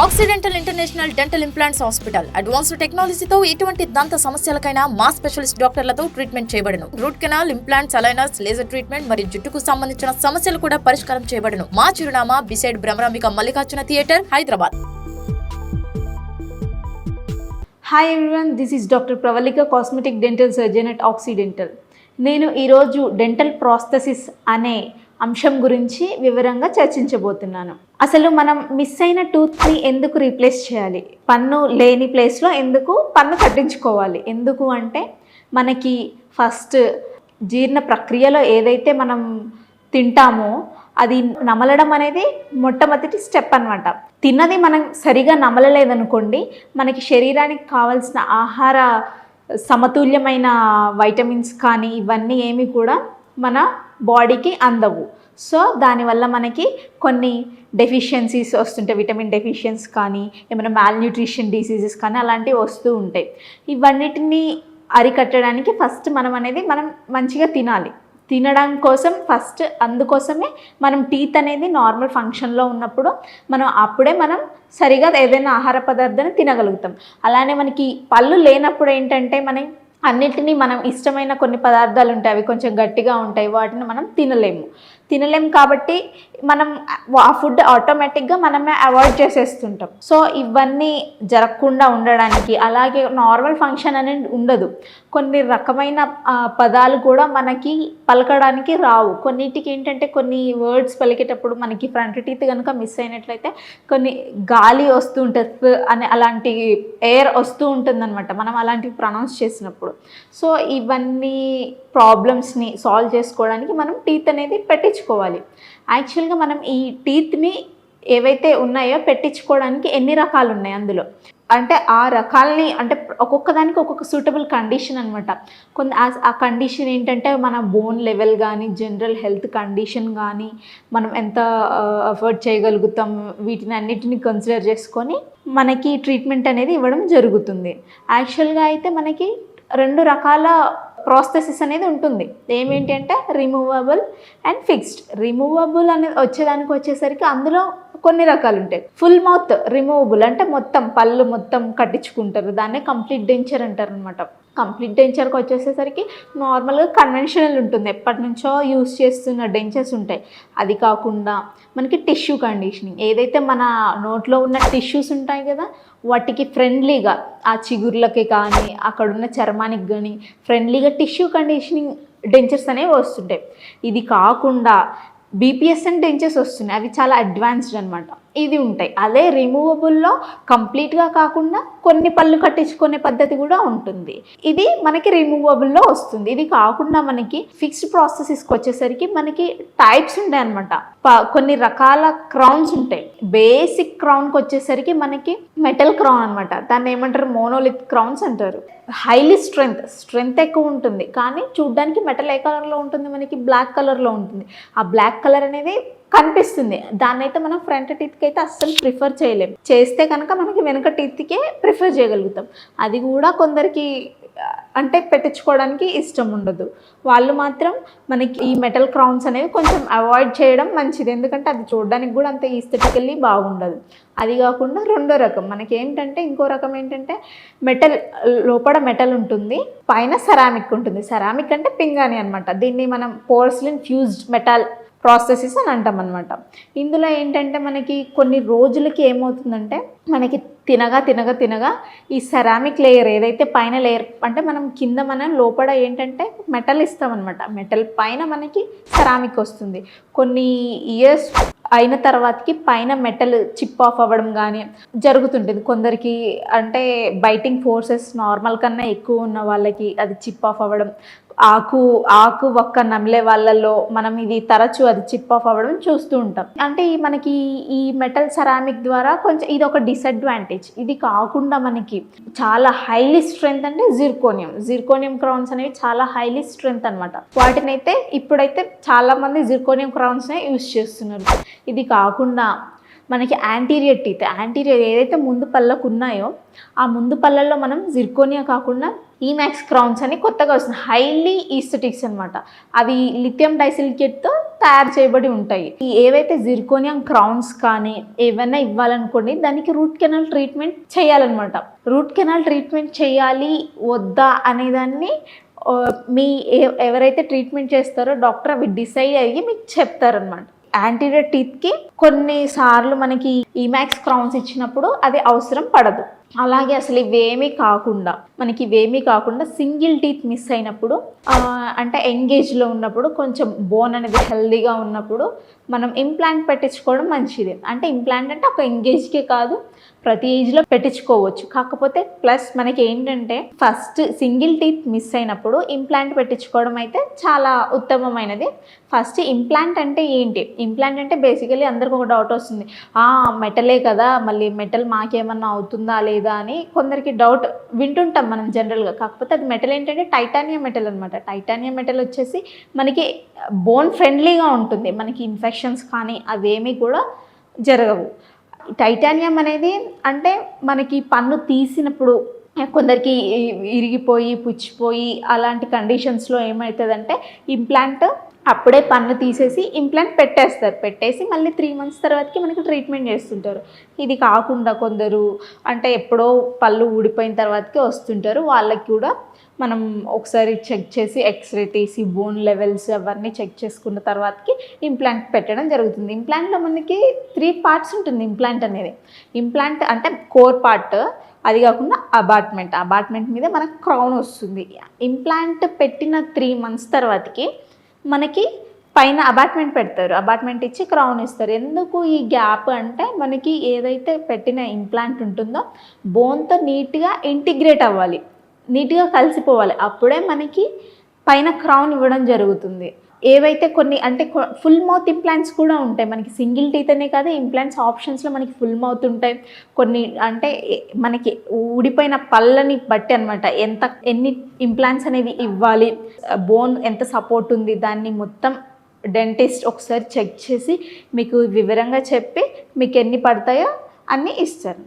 Accidental international dental implants hospital advanced టెక్నాలజీతో ఎటువంటి దంత సమస్యలకైనా మా స్పెషలిస్ట్ డాక్టర్లతో ట్రీట్మెంట్ చేయబడును. Root canal, implants, aligners, laser treatment మరియు జుట్టుకు సంబంధించిన సమస్యలు కూడా పరిష్కారం చేయబడును. మా చిరునామా beside Bhramarambika Mallikarjuna theatre, Hyderabad. Hi everyone, this is doctor Pravalika, cosmetic dental surgeon at Occidental. నేను ఈరోజు డెంటల్ ప్రాస్థెసిస్ అనే అంశం గురించి వివరంగా చర్చించబోతున్నాను. అసలు మనం మిస్ అయిన టూత్ని ఎందుకు రీప్లేస్ చేయాలి, పన్ను లేని ప్లేస్లో ఎందుకు పన్ను కట్టించుకోవాలి, ఎందుకు అంటే మనకి ఫస్ట్ జీర్ణ ప్రక్రియలో ఏదైతే మనం తింటామో అది నమలడం అనేది మొట్టమొదటి స్టెప్ అన్నమాట. తిన్నది మనం సరిగా నమలలేదనుకోండి, మనకి శరీరానికి కావాల్సిన ఆహార సమతుల్యమైన వైటమిన్స్ కానీ ఇవన్నీ ఏమి కూడా మన బాడీకి అందవు. సో దానివల్ల మనకి కొన్ని డెఫిషియన్సీస్ వస్తుంటాయి, విటమిన్ డెఫిషియన్స్ కానీ ఏమైనా మాల్న్యూట్రిషన్ డిసీజెస్ కానీ అలాంటివి వస్తూ ఉంటాయి. ఇవన్నిటిని అరికట్టడానికి ఫస్ట్ మనం మంచిగా తినాలి. తినడం కోసం ఫస్ట్ అందుకోసమే మనం టీత్ అనేది నార్మల్ ఫంక్షన్లో ఉన్నప్పుడు అప్పుడే మనం సరిగా ఏదైనా ఆహార పదార్థాన్ని తినగలుగుతాం. అలానే మనకి పళ్ళు లేనప్పుడు ఏంటంటే అన్నిటినీ మనం ఇష్టమైన కొన్ని పదార్థాలు ఉంటాయి, అవి కొంచెం గట్టిగా ఉంటాయి, వాటిని మనం తినలేము కాబట్టి మనం ఆ ఫుడ్ ఆటోమేటిక్గా మనమే అవాయిడ్ చేసేస్తుంటాం. సో ఇవన్నీ జరగకుండా ఉండడానికి, అలాగే నార్మల్ ఫంక్షన్ అనేది ఉండదు, కొన్ని రకమైన పదాలు కూడా మనకి పలకడానికి రావు. కొన్నిటికి ఏంటంటే కొన్ని వర్డ్స్ పలికేటప్పుడు మనకి ఫ్రంట్ టీత్ కనుక మిస్ అయినట్లయితే కొన్ని గాలి వస్తూ ఉంటుంది అని, అలాంటి ఎయిర్ వస్తూ ఉంటుందన్నమాట మనం అలాంటివి ప్రొనౌన్స్ చేసినప్పుడు. సో ఇవన్నీ ప్రాబ్లమ్స్ని సాల్వ్ చేసుకోవడానికి మనం టీత్ అనేది పెట్టించుకోవాలి. యాక్చువల్గా మనం ఈ టీత్ని ఏవైతే ఉన్నాయో పెట్టించుకోవడానికి ఎన్ని రకాలు ఉన్నాయి అందులో అంటే ఆ రకాలని అంటే ఒక్కొక్క దానికి ఒక్కొక్క సూటబుల్ కండిషన్ అనమాట. ఆ కండిషన్ ఏంటంటే మన బోన్ లెవెల్ కానీ, జనరల్ హెల్త్ కండిషన్ కానీ, మనం ఎంత అఫోర్డ్ చేయగలుగుతాం, వీటిని అన్నిటిని కన్సిడర్ చేసుకొని మనకి ట్రీట్మెంట్ అనేది ఇవ్వడం జరుగుతుంది. యాక్చువల్గా అయితే మనకి 2 రకాల ప్రాస్థెసిస్ అనేది ఉంటుంది. ఏమేంటి అంటే రిమూవబుల్ అండ్ ఫిక్స్డ్. రిమూవబుల్ అనేది వచ్చేసరికి అందులో కొన్ని రకాలు ఉంటాయి. ఫుల్ మౌత్ రిమూవబుల్ అంటే మొత్తం పళ్ళు మొత్తం కట్టించుకుంటారు, దాన్నే కంప్లీట్ డెంచర్ అంటారు అనమాట. కంప్లీట్ డెంచర్కి వచ్చేసేసరికి నార్మల్గా కన్వెన్షనల్ ఉంటుంది, ఎప్పటి నుంచో యూస్ చేస్తున్న డెంచర్స్ ఉంటాయి. అది కాకుండా మనకి టిష్యూ కండిషనింగ్, ఏదైతే మన నోట్లో ఉన్న టిష్యూస్ ఉంటాయి కదా వాటికి ఫ్రెండ్లీగా, ఆ చిగుర్లకి కానీ అక్కడున్న చర్మానికి కానీ ఫ్రెండ్లీగా టిష్యూ కండిషనింగ్ డెంచర్స్ అనేవి వస్తుంటాయి. ఇది కాకుండా బీపీఎస్ఎన్ డెంచర్స్ వస్తున్నాయి, అవి చాలా అడ్వాన్స్డ్ అనమాట. ఇది ఉంటాయి. అదే రిమూవబుల్లో కంప్లీట్గా కాకుండా కొన్ని పళ్ళు కట్టించుకునే పద్ధతి కూడా ఉంటుంది. ఇది మనకి రిమూవబుల్లో వస్తుంది. ఇది కాకుండా మనకి ఫిక్స్డ్ ప్రాసెసెస్కి వచ్చేసరికి మనకి టైప్స్ ఉంటాయి అనమాట. కొన్ని రకాల క్రౌన్స్ ఉంటాయి. బేసిక్ క్రౌన్కి వచ్చేసరికి మనకి మెటల్ క్రౌన్ అనమాట, దాన్ని ఏమంటారు మోనోలిత్ క్రౌన్స్ అంటారు. హైలీ స్ట్రెంగ్త్ ఎక్కువ ఉంటుంది, కానీ చూడ్డానికి మెటల్ ఏ కలర్లో ఉంటుంది, మనకి బ్లాక్ కలర్లో ఉంటుంది. ఆ బ్లాక్ కలర్ అనేది కనిపిస్తుంది, దాన్ని అయితే మనం ఫ్రంట్ టీత్కి అయితే అస్సలు ప్రిఫర్ చేయలేము. చేస్తే కనుక మనకి వెనక టీత్కే ప్రిఫర్ చేయగలుగుతాం. అది కూడా కొందరికి అంటే పెట్టించుకోవడానికి ఇష్టం ఉండదు, వాళ్ళు మాత్రం మనకి ఈ మెటల్ క్రౌన్స్ అనేవి కొంచెం అవాయిడ్ చేయడం మంచిది, ఎందుకంటే అది చూడడానికి కూడా అంత ఈస్థెటికల్లీ బాగుండదు. అది కాకుండా రెండో రకం మనకి ఏంటంటే, ఇంకో రకం ఏంటంటే మెటల్, లోపల మెటల్ ఉంటుంది, పైన సెరామిక్ ఉంటుంది. సెరామిక్ అంటే పింగాణి అనమాట. దీన్ని మనం పోర్సిలిన్ ఫ్యూజ్డ్ మెటల్ ప్రాసెసెస్ అని అంటాం అనమాట. ఇందులో ఏంటంటే మనకి కొన్ని రోజులకి ఏమవుతుందంటే మనకి తినగా ఈ సెరామిక్ లేయర్ ఏదైతే పైన లేయర్ అంటే మనం లోపల ఏంటంటే మెటల్ ఇస్తామన్నమాట, మెటల్ పైన మనకి సెరామిక్ వస్తుంది. కొన్ని ఇయర్స్ అయిన తర్వాతకి పైన మెటల్ చిప్ ఆఫ్ అవ్వడం కానీ జరుగుతుంటుంది. కొందరికి అంటే బైటింగ్ ఫోర్సెస్ నార్మల్ కన్నా ఎక్కువ ఉన్న వాళ్ళకి అది చిప్ ఆఫ్ అవ్వడం, ఆకు ఒక్క నమిలే వాళ్ళల్లో మనం ఇది తరచు అది చిప్ ఆఫ్ అవ్వడం చూస్తూ ఉంటాం. అంటే మనకి ఈ మెటల్ సెరామిక్ ద్వారా కొంచెం ఇది ఒక డిసడ్వాంటేజ్. ఇది కాకుండా మనకి చాలా హైలీ స్ట్రెంగ్త్ అంటే జిర్కోనియం క్రౌన్స్ అనేవి చాలా హైలీ స్ట్రెంగ్త్ అనమాట. వాటినైతే ఇప్పుడైతే చాలా మంది జిర్కోనియం క్రౌన్స్నే యూజ్ చేస్తున్నారు. ఇది కాకుండా మనకి యాంటీరియర్ ఏదైతే ముందు పళ్ళకు ఉన్నాయో ఆ ముందు పళ్ళల్లో మనం జిర్కోనియా కాకుండా ఈమాక్స్ క్రౌన్స్ అని కొత్తగా వస్తుంది, హైలీ ఈస్థెటిక్స్ అనమాట. అవి లిథియం డైసిలికేట్తో తయారు చేయబడి ఉంటాయి. ఈ ఏవైతే జిర్కోనియం క్రౌన్స్ కానీ ఏవైనా ఇవ్వాలనుకోండి, దానికి రూట్ కెనాల్ ట్రీట్మెంట్ చేయాలన్నమాట. రూట్ కెనాల్ ట్రీట్మెంట్ చేయాలి వద్దా అనేదాన్ని ఎవరైతే ట్రీట్మెంట్ చేస్తారో డాక్టర్ అవి డిసైడ్ అయ్యి మీకు చెప్తారనమాట. యాంటీరియర్ టీత్కి కొన్నిసార్లు మనకి ఈమాక్స్ క్రౌన్స్ ఇచ్చినప్పుడు అది అవసరం పడదు. అలాగే అసలు ఇవేమీ కాకుండా సింగిల్ టీత్ మిస్ అయినప్పుడు, అంటే ఎంగేజ్లో ఉన్నప్పుడు, కొంచెం బోన్ అనేది హెల్దీగా ఉన్నప్పుడు మనం ఇంప్లాంట్ పెట్టించుకోవడం మంచిది. అంటే ఇంప్లాంట్ అంటే ఒక ఎంగేజ్కే కాదు, ప్రతి ఏజ్లో పెట్టించుకోవచ్చు. కాకపోతే ప్లస్ మనకి ఏంటంటే ఫస్ట్ సింగిల్ టీత్ మిస్ అయినప్పుడు ఇంప్లాంట్ పెట్టించుకోవడం అయితే చాలా ఉత్తమమైనది. ఫస్ట్ ఇంప్లాంట్ అంటే ఏంటి? ఇంప్లాంట్ అంటే బేసికలీ అందరికి ఒక డౌట్ వస్తుంది, మెటలే కదా, మళ్ళీ మెటల్ మాకేమన్నా అవుతుందా లేదా అని కొందరికి డౌట్ వింటుంటాం మనం జనరల్గా. కాకపోతే అది మెటల్ ఏంటంటే టైటానియం మెటల్ అనమాట. టైటానియం మెటల్ వచ్చేసి మనకి బోన్ ఫ్రెండ్లీగా ఉంటుంది, మనకి ఇన్ఫెక్షన్స్ కానీ అవేమీ కూడా జరగవు. టైటానియం అనేది అంటే మనకి పన్ను తీసినప్పుడు కొందరికి ఇరిగిపోయి పుచ్చిపోయి అలాంటి కండిషన్స్లో ఏమవుతుందంటే ఇంప్లాంట్ అప్పుడే పన్ను తీసేసి ఇంప్లాంట్ పెట్టేసి మళ్ళీ 3 months తర్వాతకి మనకి ట్రీట్మెంట్ చేస్తుంటారు. ఇది కాకుండా కొందరు అంటే ఎప్పుడో పళ్ళు ఊడిపోయిన తర్వాతకి వస్తుంటారు, వాళ్ళకి కూడా మనం ఒకసారి చెక్ చేసి ఎక్స్రే తీసి బోన్ లెవెల్స్ అవన్నీ చెక్ చేసుకున్న తర్వాతకి ఇంప్లాంట్ పెట్టడం జరుగుతుంది. ఇంప్లాంట్లో మనకి 3 parts ఉంటుంది. ఇంప్లాంట్ అంటే కోర్ పార్ట్, అది కాకుండా అబాట్మెంట్ మీద మనకు క్రౌన్ వస్తుంది. ఇంప్లాంట్ పెట్టిన 3 months తర్వాతకి మనకి పైన అబాట్మెంట్ పెడతారు, అబాట్మెంట్ ఇచ్చి క్రౌన్ ఇస్తారు. ఎందుకు ఈ గ్యాప్ అంటే మనకి ఏదైతే పెట్టిన ఇంప్లాంట్ ఉంటుందో బోన్తో నీట్గా ఇంటిగ్రేట్ అవ్వాలి, నీట్గా కలిసిపోవాలి, అప్పుడే మనకి పైన క్రౌన్ ఇవ్వడం జరుగుతుంది. ఏవైతే కొన్ని అంటే ఫుల్ మౌత్ ఇంప్లాంట్స్ కూడా ఉంటాయి మనకి, సింగిల్ టీత్ అనే కాదు, ఇంప్లాంట్స్ ఆప్షన్స్లో మనకి ఫుల్ మౌత్ ఉంటాయి. కొన్ని అంటే మనకి ఊడిపోయిన పళ్ళని బట్టి అనమాట ఎన్ని ఇంప్లాంట్స్ అనేవి ఇవ్వాలి, బోన్ ఎంత సపోర్ట్ ఉంది, దాన్ని మొత్తం డెంటిస్ట్ ఒకసారి చెక్ చేసి మీకు వివరంగా చెప్పి మీకు ఎన్ని పడతాయో అన్నీ ఇస్తారు.